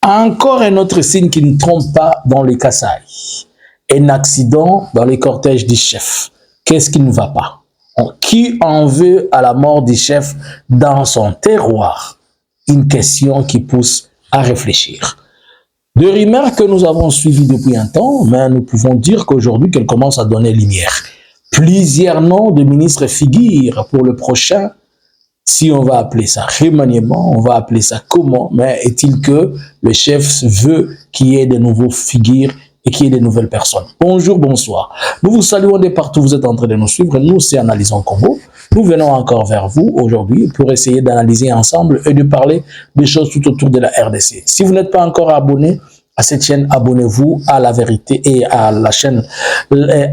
Encore un autre signe qui ne trompe pas dans les Kasaï. Un accident dans les cortèges du chef. Qu'est-ce qui ne va pas? Qui en veut à la mort du chef dans son terroir? Une question qui pousse à réfléchir. Des rumeurs que nous avons suivies depuis un temps, mais nous pouvons dire qu'aujourd'hui qu'elles commencent à donner lumière. Plusieurs noms de ministres figurent pour le prochain, si on va appeler ça remaniement, on va appeler ça comment, mais est-il que le chef veut qu'il y ait de nouveaux figures et qu'il y ait de nouvelles personnes. Bonjour, bonsoir. Nous vous saluons de partout, vous êtes en train de nous suivre. Nous, c'est Analysons Congo. Nous venons encore vers vous aujourd'hui pour essayer d'analyser ensemble et de parler des choses tout autour de la RDC. Si vous n'êtes pas encore abonné à cette chaîne, abonnez-vous à La Vérité et à la chaîne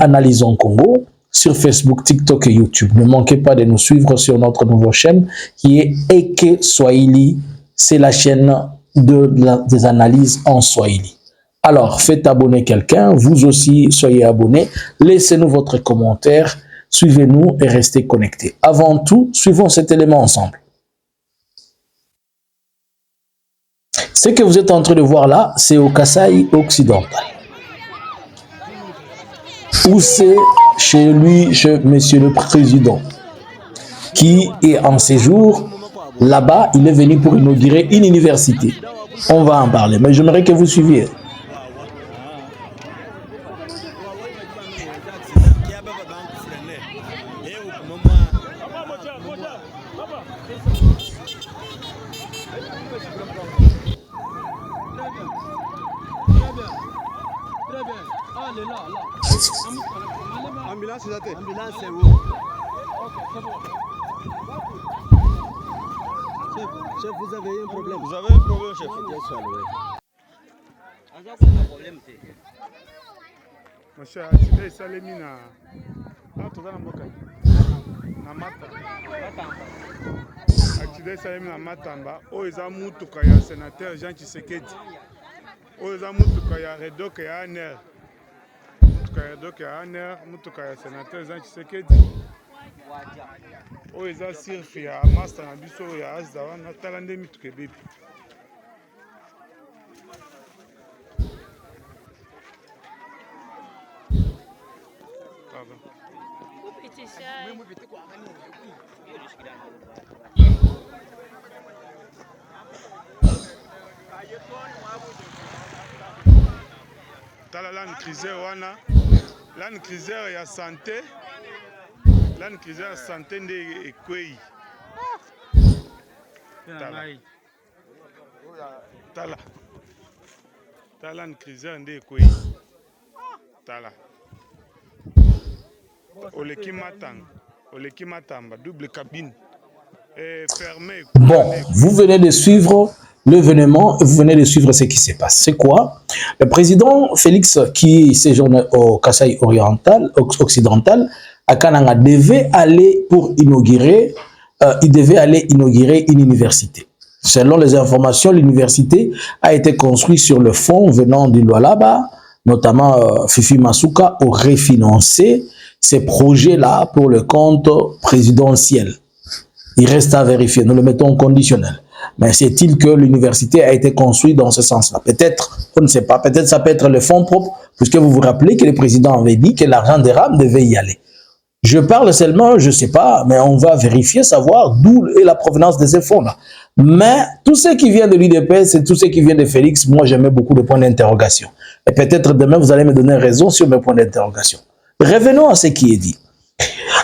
Analysons Congo sur Facebook, TikTok et YouTube. Ne manquez pas de nous suivre sur notre nouvelle chaîne qui est Eke Swahili. C'est la chaîne des analyses en Swahili. Alors, faites abonner quelqu'un, vous aussi soyez abonnés, laissez-nous votre commentaire, suivez-nous et restez connectés. Avant tout, suivons cet élément ensemble. Ce que vous êtes en train de voir là, c'est au Kasaï occidental. Où c'est chez lui, chez Monsieur le Président, qui est en séjour. Là-bas, il est venu pour inaugurer une université. On va en parler, mais j'aimerais que vous suiviez. Ambulance, ambulance, c'est où? Chef, vous avez un problème. Vous avez un problème, chef. Monsieur, accident salemi na toza na mboka na Matamba. Accident salemi na Matamba. Oyo eza mutuka ya sénateur Jean Tshisekedi. Oyo eza mutuka ya Redok ya ANR. Mutuka ya ANR, mutuka ya sénateur Jean Tshisekedi. Oyo eza sirfi ya master na biso ya Azda wana tala nde mituka ebebi. Tala Land Cruiser wana, Land Cruiser ya santé, Land Cruiser ya santé nde ekwei. Tala Land Cruiser nde ekwei. Tala. Oleki Matamba, double cabine. Fermé. Bon, vous venez de suivre l'événement, vous venez de suivre ce qui se passe. C'est quoi? Le président Félix, qui séjourne au Kasaï occidental, à Kananga, devait aller inaugurer une université. Selon les informations, l'université a été construite sur le fonds venant du Lualaba, notamment Fifi Masuka aurait financé ces projets-là pour le compte présidentiel. Il reste à vérifier, nous le mettons en conditionnel. Mais c'est-il que l'université a été construite dans ce sens-là? Peut-être, on ne sait pas, peut-être ça peut être le fonds propre, puisque vous vous rappelez que le président avait dit que l'argent des rames devait y aller. Je parle seulement, je ne sais pas, mais on va vérifier, savoir d'où est la provenance de ces fonds-là. Mais tout ce qui vient de l'UDPS et tout ce qui vient de Félix, moi j'aimais beaucoup de points d'interrogation. Et peut-être demain vous allez me donner raison sur mes points d'interrogation. Revenons à ce qui est dit.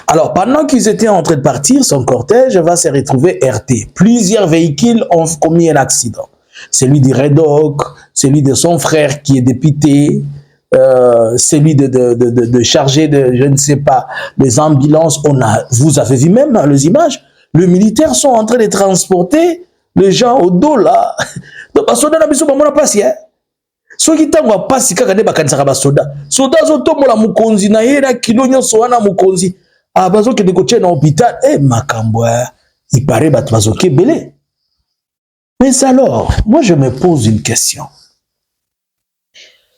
Alors, pendant qu'ils étaient en train de partir, son cortège va se retrouver RT. Plusieurs véhicules ont commis un accident. Celui du Redok, celui de son frère qui est député, celui de chargé de, je ne sais pas, des ambulances. Vous avez vu même les images, les militaires sont en train de transporter les gens au dos là. Donc, soda na biso bamona pasi hein. Soki tango pasi kaka ne bakanisaka ba soda. Soda zo tomola mukonzi na yera kilo nyonso wana mukonzi. Ah bazo ke dekoche na hôpital makambo il paraît bat bazo ke belé. Mais alors, moi je me pose une question.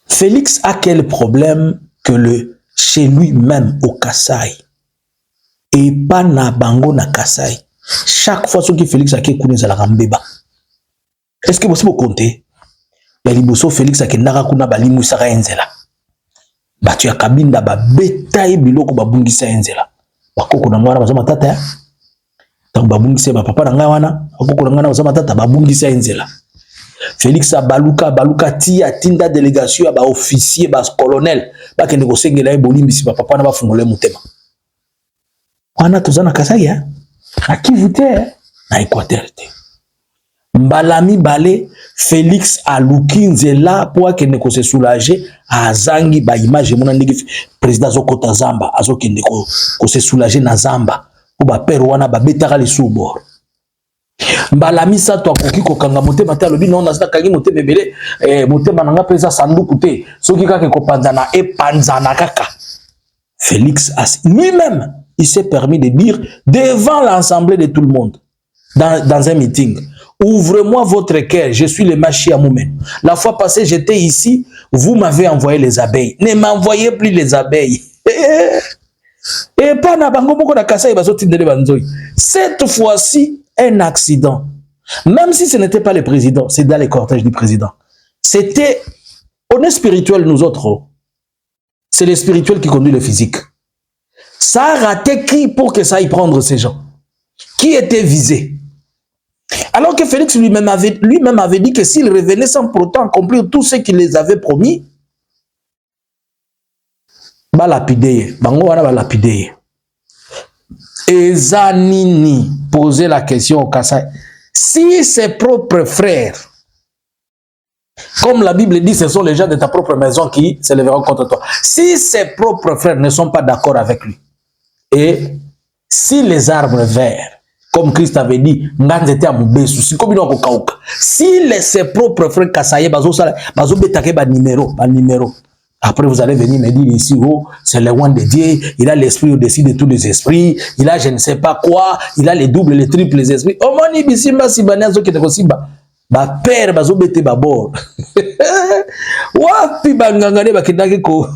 Félix a quel problème que chez lui-même au Kasaï et pas na bango na Kasaï. Chaque fois que Félix a quelque chose à la rambeba. Est-ce que vous pouvez compter? ya liboso Félix akendaka kuna balimwisaka enzela bato ya kabinda babetaye biloko babungisa enzela bakoko na ngwana baza matata ya tango babungisa papa na ngwana bakoko na ngwana baza matata babungisa enzela Félix baluka tia tinda délégation ya ba officier ba colonel bakende ko sengela ebolimbisi papa na bafungole mutema wana tozana Kasai ya akivute na Équateur te mbalami balé Félix aluki nzela po akende ko se soulager azangi ba image mona ndiki président zokota zamba azokende ko se soulager na zamba po ba père wana ba betaka le soubor mbalami sato akoki kokanga motema te alobi non nazana kangi motema ebele motema nanga pesa sanduku te soki kaka kopanzana epanzana kaka Félix lui-même il s'est permis de dire devant l'assemblée de tout le monde dans un meeting, ouvrez-moi votre cœur, je suis le Machi Amoumen. La fois passée, j'étais ici, vous m'avez envoyé les abeilles. Ne m'envoyez plus les abeilles. Et pas na bango moko na Kasai bazoti ndele banzoi. Cette fois-ci, un accident. Même si ce n'était pas le président, c'est dans les cortèges du président. C'était, on est spirituel nous autres. C'est le spirituel qui conduit le physique. Ça a raté qui pour que ça aille prendre ces gens? Qui était visé? Alors que Félix lui-même avait dit que s'il revenait sans pour autant accomplir tout ce qu'il les avait promis, ba lapidé, bango wana ba lapidé. Et Zanini posait la question au Kasai. Si ses propres frères, comme la Bible dit, ce sont les gens de ta propre maison qui se lèveront contre toi. Si ses propres frères ne sont pas d'accord avec lui, et si les arbres verts, comme Christ avait dit, si ses propres frères Kasaye, numéro. Après, vous allez venir me dire ici, oh, c'est le one de Dieu, il a l'esprit au-dessus de tous les esprits, il a je ne sais pas quoi, il a les doubles, les triples esprits. Oh, mani bisimba sibanazo qui te kosimba. Ba père bazo bete ba bord. Wapi bangangane bakendake ko.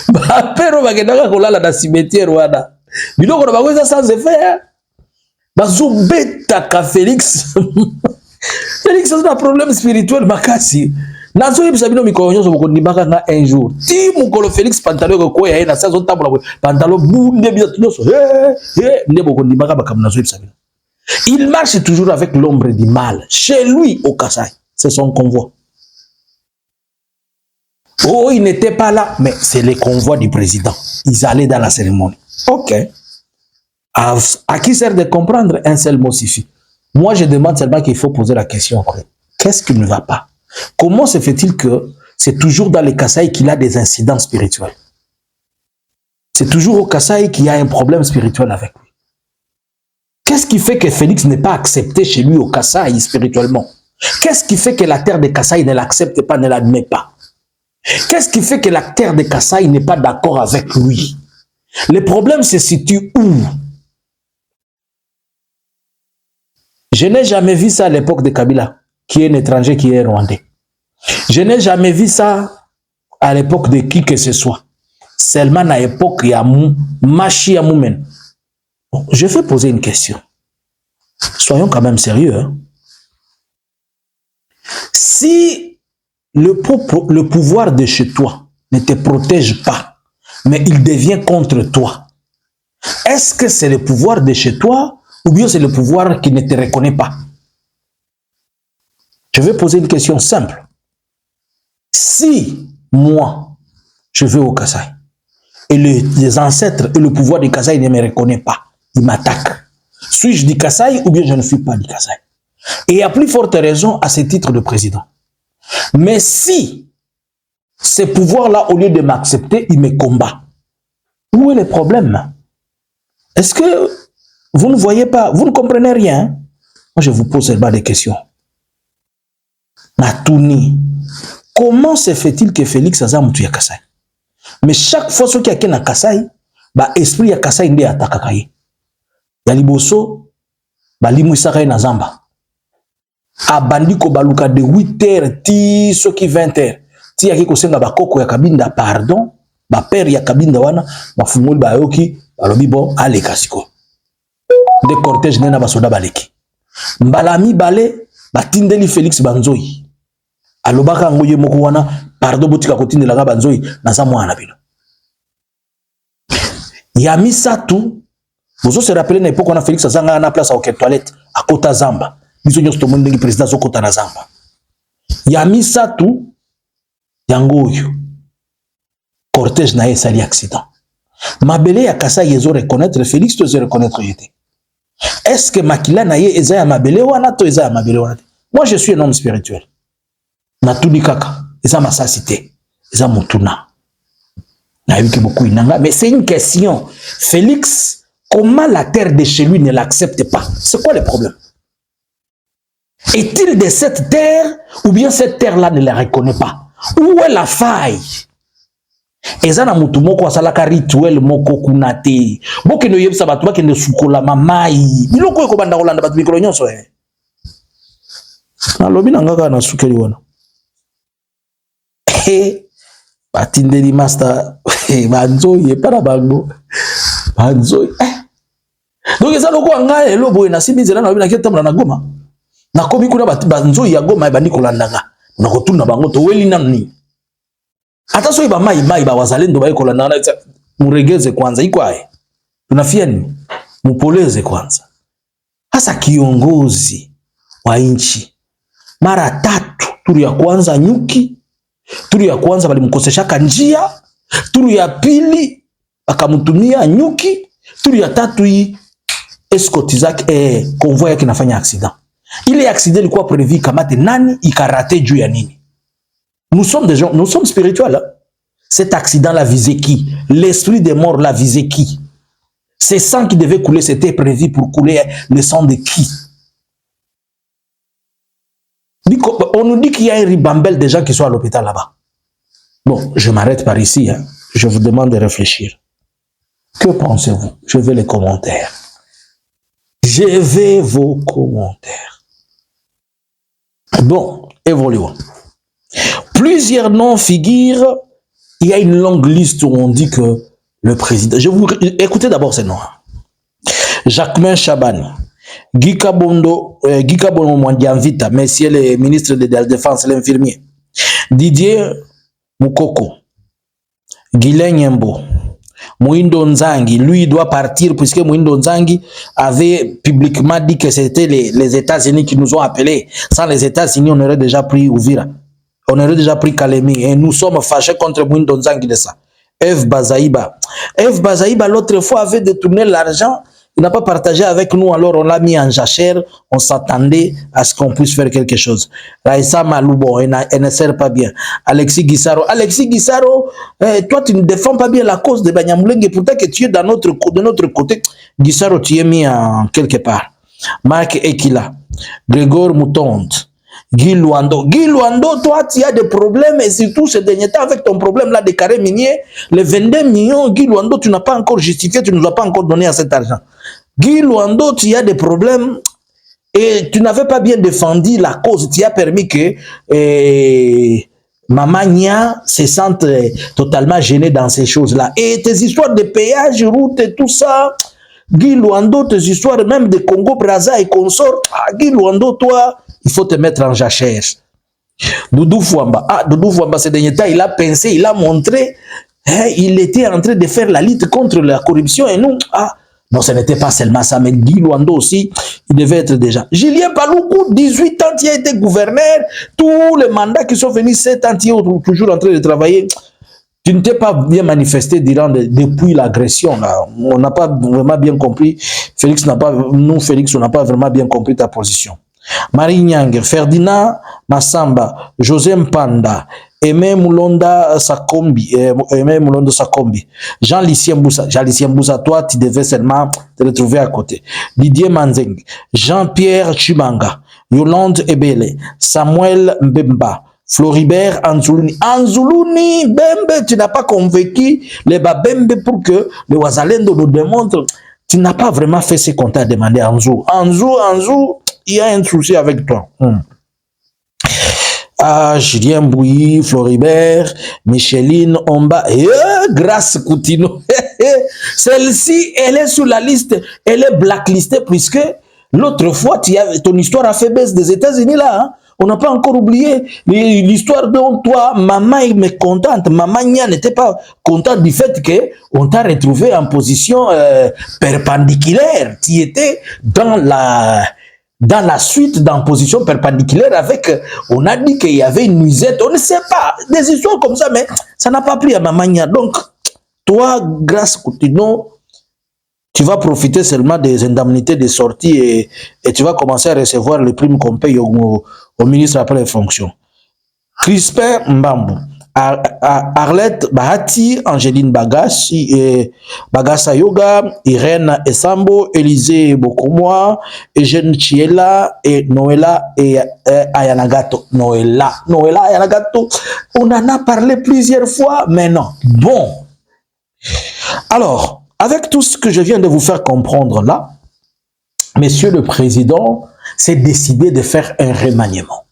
Ba père bakendaka kolala na cimetière wana. Biloko na bango sans effet. Bazo beta ka Félix. Félix a un problème spirituel makasi. Nazo yebisa bino mikolo nyonso bokondimaka nga un jour. Ti mukolo Félix pantalon ko ya na sazo tambola pantalon bunde biso nyonso. Nde bokondimaka bakam nazo yebisa bino. Il marche toujours avec l'ombre du mal. Chez lui, au Kasai, c'est son convoi. Oh, il n'était pas là, mais c'est le convoi du président. Ils allaient dans la cérémonie. Ok. À qui sert de comprendre? Un seul mot suffit. Moi, je demande seulement qu'il faut poser la question. Qu'est-ce qui ne va pas? Comment se fait-il que c'est toujours dans le Kasai qu'il a des incidents spirituels? C'est toujours au Kasai qu'il y a un problème spirituel avec lui. Qu'est-ce qui fait que Félix n'est pas accepté chez lui au Kasai spirituellement? Qu'est-ce qui fait que la terre de Kasai ne l'accepte pas, ne l'admet pas? Qu'est-ce qui fait que la terre de Kasai n'est pas d'accord avec lui? Le problème se situe où? Je n'ai jamais vu ça à l'époque de Kabila, qui est un étranger, qui est rwandais. Je n'ai jamais vu ça à l'époque de qui que ce soit. Seulement à l'époque de Machi Amoumen. Bon, je vais poser une question. Soyons quand même sérieux. Hein? Si le pouvoir de chez toi ne te protège pas, mais il devient contre toi, est-ce que c'est le pouvoir de chez toi ou bien c'est le pouvoir qui ne te reconnaît pas? Je vais poser une question simple. Si moi, je vais au Kasai et les ancêtres et le pouvoir du Kasai ne me reconnaissent pas, ils m'attaquent. Suis-je du Kasai ou bien je ne suis pas du Kasai? Et à plus forte raison à ce titre de président. Mais si ces pouvoirs-là, au lieu de m'accepter, ils me combattent, où est le problème? Est-ce que vous ne voyez pas, vous ne comprenez rien? Moi, je vous pose seulement des questions. Natouni, comment se fait-il que Félix Azamutu ya Kasai? Mais chaque fois qu'il y a un Kasai, ba esprit ya Kasai nde atakakaye. Ya liboso, ba limwisaka na zamba. Abandi ko baluka de 8h ti soki 20h. Ti yaki ko senga ba koko ya kabinda pardon, ba père ya kabinda wana, ba fungoli ba yoki, balobi bon ale kasiko. De cortège nena ba soda baleki. Mbalami balé batindeli Félix Banzoi alobaka ngoye moko wana pardon botika kotindela nga Banzoi naza mwana bino ya misatu bozo se rappeler na époque on a Félix azanga na place au toilette à kota zamba biso nyoso tomondi ngi président zo kota na zamba ya misatu yango oyo cortège na esali accident mabele ya kasa yezo reconnaître Félix to zo reconnaître yete est-ce que makila na ye eza ya mabele wana to eza ya mabele wana moi je suis un homme spirituel na tuni kaka eza masasité eza mutuna na yiki beaucoup inanga mais c'est une question Félix comment la terre de chez lui ne l'accepte pas c'est quoi le problème est-il de cette terre ou bien cette terre là ne la reconnaît pas où est la faille ezana mutu moko asalaka rituel moko kunate boke no yebisa batu bakende sukola mamai biloko eko banda kolanda batu mikolo nyonso na lobi na ngaka na sukeli wana batindeli master Banzoi para bango Banzoi donc eza loko anga elo boye na simizela na lobi na ketamla na Goma na komi kuna Banzoi ya Goma ebandi kolandanga na kotuna bango to weli nani hata so iba mai ba wazalendo ba ikola na muregeze kwanza ikwae tunafiani mupoleze kwanza hasa kiongozi wa nchi mara tatu turu ya kwanza nyuki turu ya kwanza balimkoseshaka njia turu ya pili akamtumia nyuki turu ya tatu hii escort zake convoi yake inafanya accident ile accident ilikuwa prévu kamate nani ikarate juu ya nini. Nous sommes des gens, nous sommes spirituels. Hein? Cet accident-là visait qui? L'esprit des morts l'a visé qui? Ces sangs qui devaient couler, c'était prévu pour couler le sang de qui? On nous dit qu'il y a un ribambelle de gens qui sont à l'hôpital là-bas. Bon, je m'arrête par ici. Hein? Je vous demande de réfléchir. Que pensez-vous? Je veux les commentaires. Je veux vos commentaires. Bon, évoluons. Plusieurs noms figurent. Il y a une longue liste où on dit que le président... Écoutez d'abord ces noms. Jacquemain Chabani, Guy Kabondo Mwandianvita, messieurs les ministres de la Défense, l'infirmier, Didier Moukoko, Guylain Nyembo, Mouindo Nzangi, lui il doit partir puisque Mouindo Nzangi avait publiquement dit que c'était les États-Unis qui nous ont appelés. Sans les États-Unis, on aurait déjà pris Ouvira. On aurait déjà pris Kalemi et nous sommes fâchés contre Mouindo Nzangi de ça. Eve Bazaïba, l'autre fois avait détourné l'argent, il n'a pas partagé avec nous, alors on l'a mis en jachère, on s'attendait à ce qu'on puisse faire quelque chose. Raissa Maloubo, elle ne sert pas bien. Alexis Guissaro, toi tu ne défends pas bien la cause de Banyamulenge, pourtant que tu es de notre côté, Guissaro tu es mis en quelque part. Marc Ekila, Grégor Moutonde, Guy Luando, toi, tu as des problèmes et surtout ce dernier temps avec ton problème là des carrés miniers, les 22 millions, Guy Luando, tu n'as pas encore justifié, tu ne nous as pas encore donné à cet argent. Guy Luando, tu as des problèmes et tu n'avais pas bien défendu la cause, tu as permis que Maman Nia se sente totalement gênée dans ces choses-là. Et tes histoires de péage, route et tout ça, Guy Luando, tes histoires même de Congo, Brazza et consorts, Guy Luando, toi, il faut te mettre en jachère. Doudou Fouamba, ces derniers temps, il a pensé, il a montré, il était en train de faire la lutte contre la corruption et nous, non, ce n'était pas seulement ça, mais Guy Luando aussi, il devait être déjà. Julien Paloukou, 18 ans, il a été gouverneur, tous les mandats qui sont venus, 7 ans, il est toujours en train de travailler. Tu ne t'es pas bien manifesté depuis l'agression. On n'a pas vraiment bien compris. Félix, on n'a pas vraiment bien compris ta position. Marie Nyang, Ferdinand Massamba, José Mpanda, Aimé Moulonda Sakombi, Jean-Lucien Mboussa, toi, tu devais seulement te retrouver à côté. Didier Manzeng, Jean-Pierre Chibanga, Yolande Ebele, Samuel Mbemba, Floribert Anzuluni, Bembe, tu n'as pas convaincu les Babembe pour que le Wazalendo nous démontre. Tu n'as pas vraiment fait ce qu'on t'a demandé, Anzou. Anzou, il y a un souci avec toi. Julien Bouilly, Floribert, Micheline Omba, Grâce Coutino. Celle-ci, elle est sur la liste, elle est blacklistée puisque L'autre fois, ton histoire a fait baisse des États-Unis là. Hein? On n'a pas encore oublié l'histoire dont toi, maman est mécontente. Maman n'était pas contente du fait qu'on t'a retrouvé en position perpendiculaire. Tu étais dans la suite, dans position perpendiculaire avec, on a dit qu'il y avait une nuisette, on ne sait pas, des histoires comme ça, mais ça n'a pas pris à maman. Donc, toi, grâce Coutinho, tu vas profiter seulement des indemnités de sortie et tu vas commencer à recevoir les primes qu'on paye au ministre après les fonctions. Crispin Mbambu, Arlette Bahati, Angeline Bagassa Yoga, Irène Esambo, Élisée Bokomoa, Eugène Chiela et Noëlla et Ayanagato. Noëlla Ayanagato, on en a parlé plusieurs fois, mais non. Bon. Alors, avec tout ce que je viens de vous faire comprendre là, Monsieur le Président s'est décidé de faire un remaniement.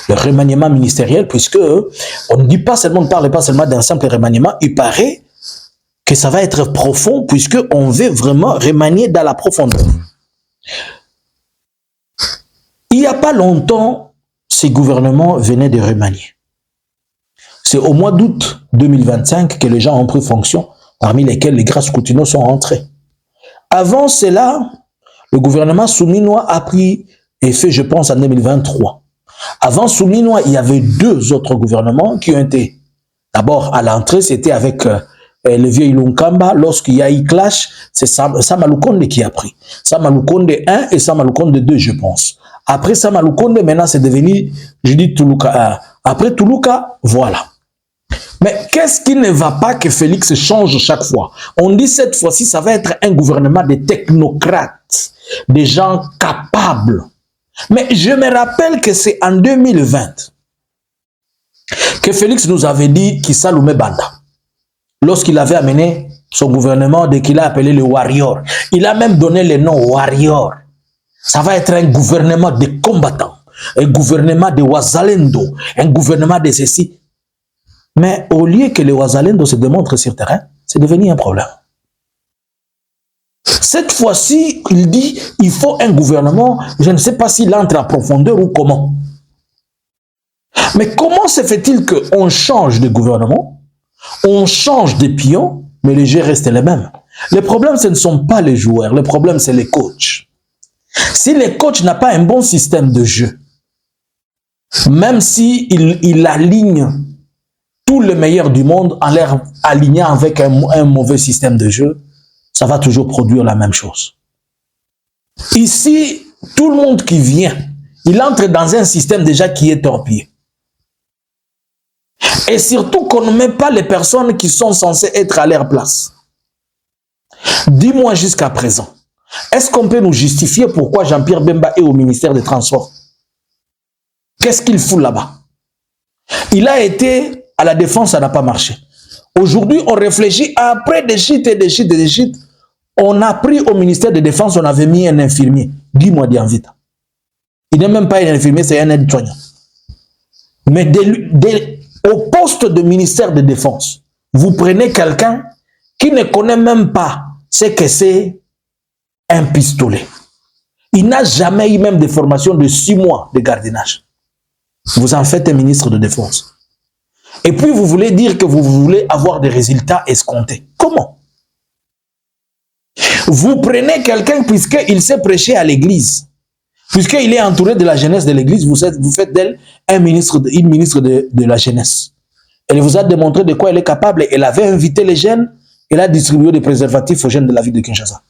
Le remaniement ministériel, puisque on ne dit pas seulement, on ne parle pas seulement d'un simple remaniement, il paraît que ça va être profond, puisqu'on veut vraiment remanier dans la profondeur. Il n'y a pas longtemps, ces gouvernements venaient de remanier. C'est au mois d'août 2025 que les gens ont pris fonction, parmi lesquels les grâces Coutinho sont entrés. Avant cela, le gouvernement souminois a pris effet, je pense, en 2023. Avant souminois, il y avait deux autres gouvernements qui ont été, d'abord à l'entrée, c'était avec le vieux Ilunkamba. Lorsqu'il y a eu clash, c'est Samalukonde qui a pris. Samalukonde 1 et Samalukonde 2, je pense. Après Samalukonde, maintenant c'est devenu Judith Tuluka 1. Après Tuluka, voilà. Mais qu'est-ce qui ne va pas que Félix change chaque fois? On dit cette fois-ci, ça va être un gouvernement de technocrates, des gens capables. Mais je me rappelle que c'est en 2020 que Félix nous avait dit qu'il s'allume Banda. Lorsqu'il avait amené son gouvernement, dès qu'il a appelé le Warrior, il a même donné le nom Warrior. Ça va être un gouvernement de combattants, un gouvernement de Wazalendo, un gouvernement de ceci. Mais au lieu que les Wazalendo se démontrent sur terrain, c'est devenu un problème. Cette fois-ci, il dit il faut un gouvernement, je ne sais pas s'il entre en profondeur ou comment. Mais comment se fait-il qu'on change de gouvernement, on change de pions, mais les jeux restent les mêmes? Le problème, ce ne sont pas les joueurs, le problème, c'est les coachs. Si le coach n'a pas un bon système de jeu, même s'il aligne tout le meilleur du monde en l'air alignant avec un mauvais système de jeu, ça va toujours produire la même chose. Ici, tout le monde qui vient, il entre dans un système déjà qui est torpillé. Et surtout qu'on ne met pas les personnes qui sont censées être à leur place. Dis-moi jusqu'à présent, est-ce qu'on peut nous justifier pourquoi Jean-Pierre Bemba est au ministère des Transports? Qu'est-ce qu'il fout là-bas? Il a été à la défense, ça n'a pas marché. Aujourd'hui, on réfléchit, après des chutes, on a pris au ministère de Défense, on avait mis un infirmier. Dis-moi, Dianvita. Il n'est même pas un infirmier, c'est un aide-soignant. Mais au poste de ministère de Défense, vous prenez quelqu'un qui ne connaît même pas ce que c'est un pistolet. Il n'a jamais eu même de formation de 6 mois de gardiennage. Vous en faites un ministre de Défense. Et puis vous voulez dire que vous voulez avoir des résultats escomptés. Comment? Vous prenez quelqu'un puisqu'il sait prêcher à l'église. Puisqu'il est entouré de la jeunesse de l'église, vous faites d'elle une ministre de la jeunesse. Elle vous a démontré de quoi elle est capable. Elle avait invité les jeunes. Elle a distribué des préservatifs aux jeunes de la ville de Kinshasa.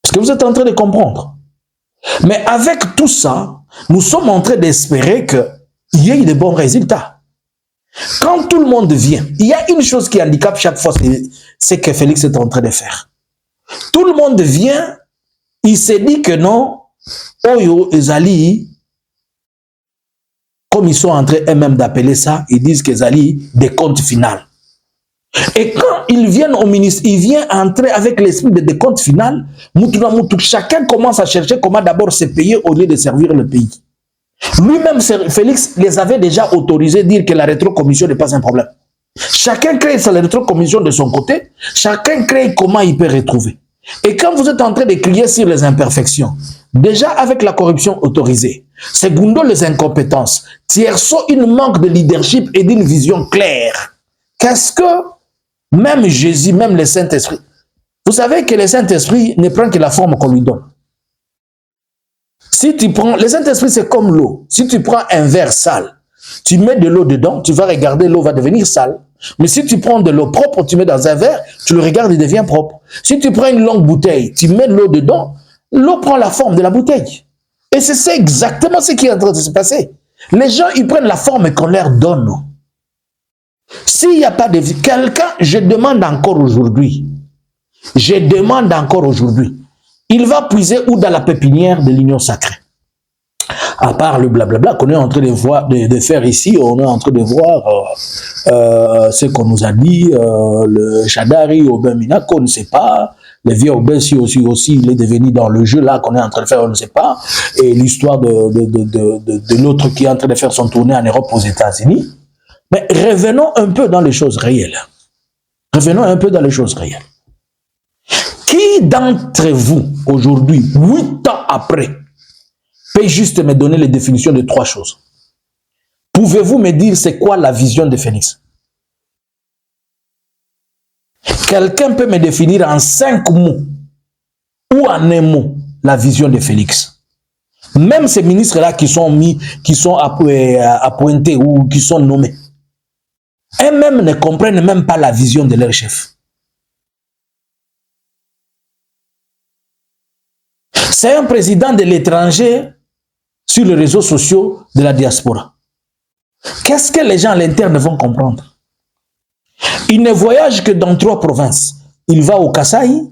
Est-ce que vous êtes en train de comprendre? Mais avec tout ça, nous sommes en train d'espérer qu'il y ait de bons résultats. Quand tout le monde vient, il y a une chose qui handicape chaque fois, c'est que Félix est en train de faire. Tout le monde vient, il se dit que non, Oyo Ezali, comme ils sont en train eux-mêmes d'appeler ça, ils disent qu'Ezali des comptes finaux. Et quand ils viennent au ministre, ils viennent entrer avec l'esprit de décompte final, chacun commence à chercher comment d'abord se payer au lieu de servir le pays. Lui-même, Félix, les avait déjà autorisés à dire que la rétrocommission n'est pas un problème. Chacun crée sa rétrocommission de son côté, chacun crée comment il peut retrouver. Et quand vous êtes en train de crier sur les imperfections, déjà avec la corruption autorisée, secondo les incompétences, tierço une manque de leadership et d'une vision claire. Qu'est-ce que même Jésus, même le Saint-Esprit, vous savez que le Saint-Esprit ne prend que la forme qu'on lui donne. Si tu prends, le Saint-Esprit c'est comme l'eau. Si tu prends un verre sale, tu mets de l'eau dedans, tu vas regarder, l'eau va devenir sale. Mais si tu prends de l'eau propre, tu mets dans un verre, tu le regardes, il devient propre. Si tu prends une longue bouteille, tu mets de l'eau dedans, l'eau prend la forme de la bouteille. Et c'est exactement ce qui est en train de se passer. Les gens, ils prennent la forme qu'on leur donne. S'il n'y a pas de vie, quelqu'un, je demande encore aujourd'hui, il va puiser où dans la pépinière de l'union sacrée? À part le blablabla qu'on est en train de faire ici, on est en train de voir ce qu'on nous a dit, le Chadari, Aubin Minako, on ne sait pas, le vieux Aubin aussi, il est devenu dans le jeu là qu'on est en train de faire, on ne sait pas, et l'histoire de l'autre qui est en train de faire son tournée en Europe, aux États-Unis. Mais revenons un peu dans les choses réelles. Qui d'entre vous, aujourd'hui, 8 ans après, peut juste me donner les définitions de 3 choses? Pouvez-vous me dire c'est quoi la vision de Félix? Quelqu'un peut me définir en 5 mots ou en un mot la vision de Félix? Même ces ministres-là qui sont appointés ou qui sont nommés, eux-mêmes ne comprennent même pas la vision de leur chef. C'est un président de l'étranger sur les réseaux sociaux de la diaspora. Qu'est-ce que les gens à l'interne vont comprendre? Il ne voyage que dans 3 provinces. Il va au Kasaï,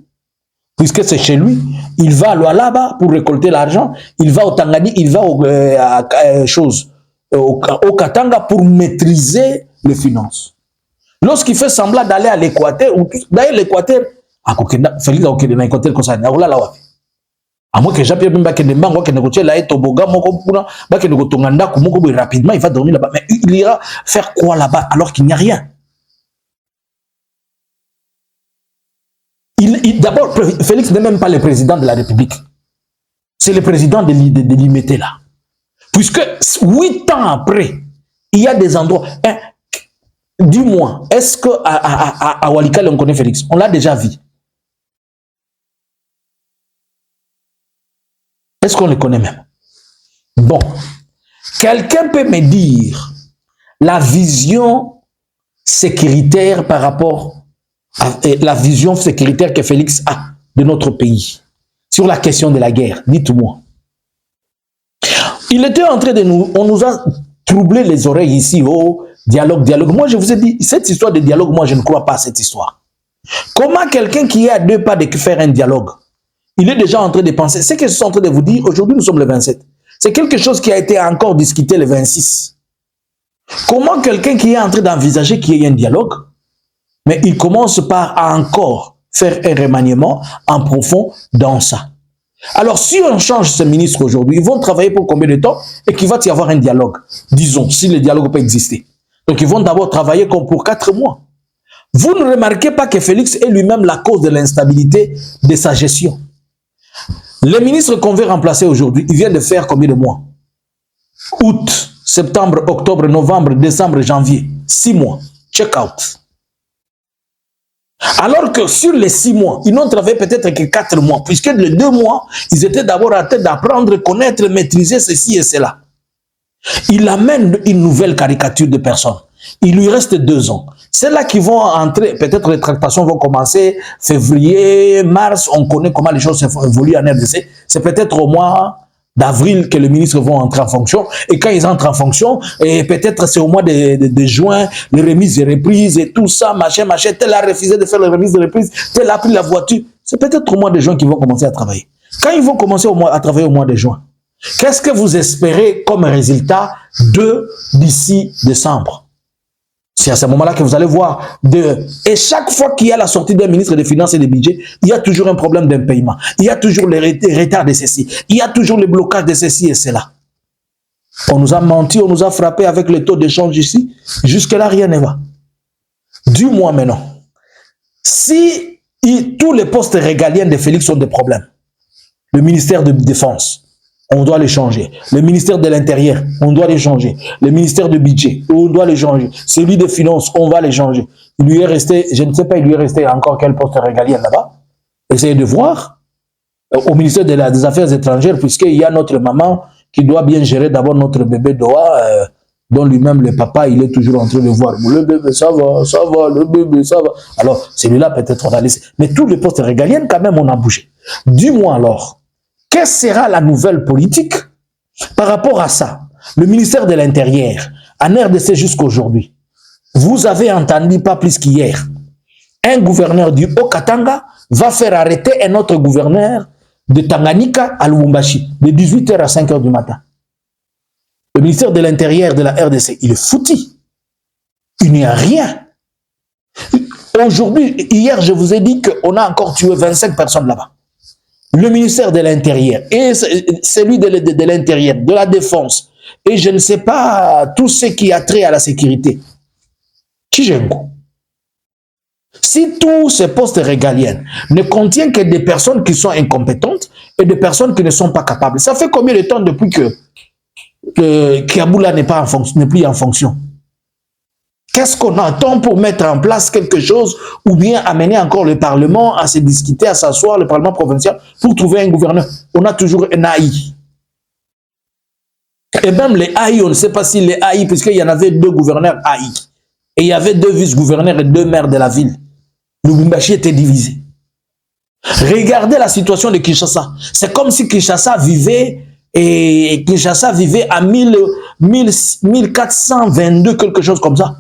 puisque c'est chez lui. Il va à Lualaba pour récolter l'argent. Il va au Tangani, il va au Katanga pour maîtriser les finances. Lorsqu'il fait semblant d'aller à l'Équateur, d'ailleurs l'Équateur, Félix a aucun Équateur comme ça, à moins que Jean-Pierre Bemba qui négocier là et Toboga rapidement, il va dormir là-bas. Mais il ira faire quoi là-bas alors qu'il n'y a rien? D'abord, Félix n'est même pas le président de la République. C'est le président de l'IMT là. Puisque 8 ans après, il y a des endroits. Dis-moi, est-ce qu'à Walikale on connaît Félix? On l'a déjà vu. Est-ce qu'on le connaît même? Bon, quelqu'un peut me dire la vision sécuritaire par rapport à la vision sécuritaire que Félix a de notre pays sur la question de la guerre? Dites-moi. Il était en train de on nous a troublé les oreilles ici, oh, dialogue. Moi, je vous ai dit, cette histoire de dialogue, moi, je ne crois pas à cette histoire. Comment quelqu'un qui est à 2 pas de faire un dialogue, il est déjà en train de penser, ce que je suis en train de vous dire, aujourd'hui nous sommes le 27. C'est quelque chose qui a été encore discuté le 26. Comment quelqu'un qui est en train d'envisager qu'il y ait un dialogue, mais il commence par encore faire un remaniement en profond dans ça. Alors si on change ce ministre aujourd'hui, ils vont travailler pour combien de temps et qu'il va y avoir un dialogue? Disons, si le dialogue peut exister. Donc ils vont d'abord travailler comme pour 4 mois. Vous ne remarquez pas que Félix est lui-même la cause de l'instabilité de sa gestion. Le ministre qu'on veut remplacer aujourd'hui, il vient de faire combien de mois? Août, septembre, octobre, novembre, décembre, janvier. 6 mois. Check out. Alors que sur les 6 mois, ils n'ont travaillé peut-être que 4 mois, puisque les 2 mois, ils étaient d'abord en train d'apprendre, connaître, maîtriser ceci et cela. Il amène une nouvelle caricature de personnes. Il lui reste 2 ans. C'est là qu'ils vont entrer, peut-être les tractations vont commencer février, mars, on connaît comment les choses évoluent en RDC. C'est peut-être au mois d'avril que les ministres vont entrer en fonction. Et quand ils entrent en fonction, et peut-être c'est au mois de juin, les remises et reprises et tout ça, machin, tel a refusé de faire les remises et reprises, tel a pris la voiture. C'est peut-être au mois de juin qu'ils vont commencer à travailler. Quand ils vont commencer à travailler au mois de juin, qu'est-ce que vous espérez comme résultat d'ici décembre? C'est à ce moment-là que vous allez voir. Et chaque fois qu'il y a la sortie d'un ministre des Finances et des Budgets, il y a toujours un problème d'impaiement. Il y a toujours les retards de ceci. Il y a toujours le blocage de ceci et cela. On nous a menti, on nous a frappé avec le taux d'échange ici. Jusque-là, rien ne va. Dis-moi maintenant. Si Tous les postes régaliens de Félix ont des problèmes. Le ministère de Défense, on doit les changer. Le ministère de l'Intérieur, on doit les changer. Le ministère de Budget, on doit les changer. Celui des Finances, on va les changer. Il lui est resté, je ne sais pas, il lui est resté encore quel poste régalien là-bas. Essayez de voir. Au ministère des Affaires étrangères, puisqu'il y a notre maman qui doit bien gérer d'abord notre bébé Doha, dont lui-même, le papa, il est toujours en train de voir. Le bébé, ça va, le bébé, ça va. Alors, celui-là, peut-être on a laissé. Mais tous les postes régaliens, quand même, on a bougé. Dis-moi alors, quelle sera la nouvelle politique par rapport à ça? Le ministère de l'Intérieur, en RDC jusqu'aujourd'hui, vous avez entendu pas plus qu'hier, un gouverneur du Haut-Katanga va faire arrêter un autre gouverneur de Tanganyika à Lubumbashi, de 18h à 5h du matin. Le ministère de l'Intérieur de la RDC, il est foutu. Il n'y a rien. Aujourd'hui, hier, je vous ai dit qu'on a encore tué 25 personnes là-bas. Le ministère de l'Intérieur et celui de l'Intérieur, de la Défense, et je ne sais pas, tout ce qui a trait à la sécurité. Kijengo. Si tous ces postes régaliens ne contiennent que des personnes qui sont incompétentes et des personnes qui ne sont pas capables, ça fait combien de temps depuis que Kiaboula n'est plus en fonction? Qu'est-ce qu'on attend pour mettre en place quelque chose ou bien amener encore le Parlement à se discuter, à s'asseoir, le Parlement provincial, pour trouver un gouverneur? On a toujours un AI. Et même les AI, on ne sait pas si les AI, puisqu'il y en avait 2 gouverneurs AI. Et il y avait 2 vice-gouverneurs et 2 maires de la ville. Lubumbashi était divisé. Regardez la situation de Kinshasa. C'est comme si Kinshasa vivait à 1422, quelque chose comme ça.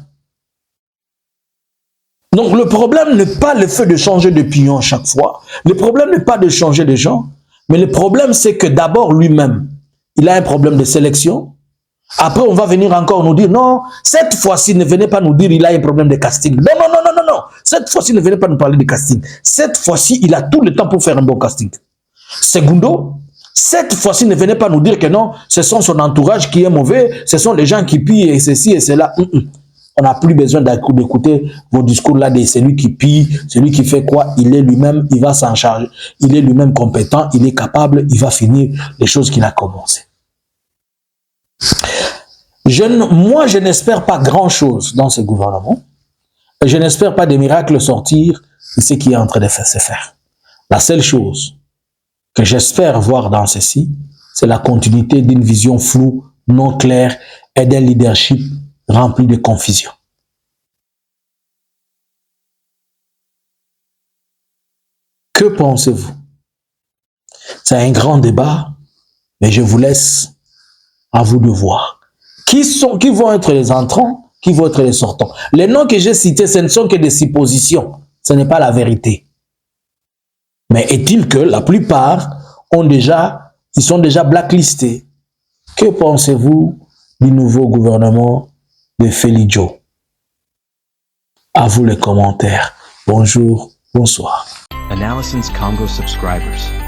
Donc le problème n'est pas le fait de changer de pignon chaque fois. Le problème n'est pas de changer de gens. Mais le problème, c'est que d'abord lui-même, il a un problème de sélection. Après, on va venir encore nous dire, non, cette fois-ci, ne venez pas nous dire il a un problème de casting. Non, non, non, non, non, non. Cette fois-ci, ne venez pas nous parler de casting. Cette fois-ci, il a tout le temps pour faire un bon casting. Segundo, cette fois-ci, ne venez pas nous dire que non, ce sont son entourage qui est mauvais, ce sont les gens qui pillent et ceci et cela. On n'a plus besoin d'écouter vos discours là de celui qui pille, celui qui fait quoi, il est lui-même, il va s'en charger. Il est lui-même compétent, il est capable, il va finir les choses qu'il a commencées. Moi, je n'espère pas grand-chose dans ce gouvernement. Et je n'espère pas des miracles sortir de ce qui est en train de se faire. La seule chose que j'espère voir dans ceci, c'est la continuité d'une vision floue, non claire et d'un leadership rempli de confusion. Que pensez-vous? C'est un grand débat, mais je vous laisse à vous de voir. Qui vont être les entrants, qui vont être les sortants? Les noms que j'ai cités, ce ne sont que des suppositions. Ce n'est pas la vérité. Mais est-il que la plupart ils sont déjà blacklistés? Que pensez-vous du nouveau gouvernement de Felijo? À vous les commentaires. Bonjour, bonsoir. Analysins Congo subscribers.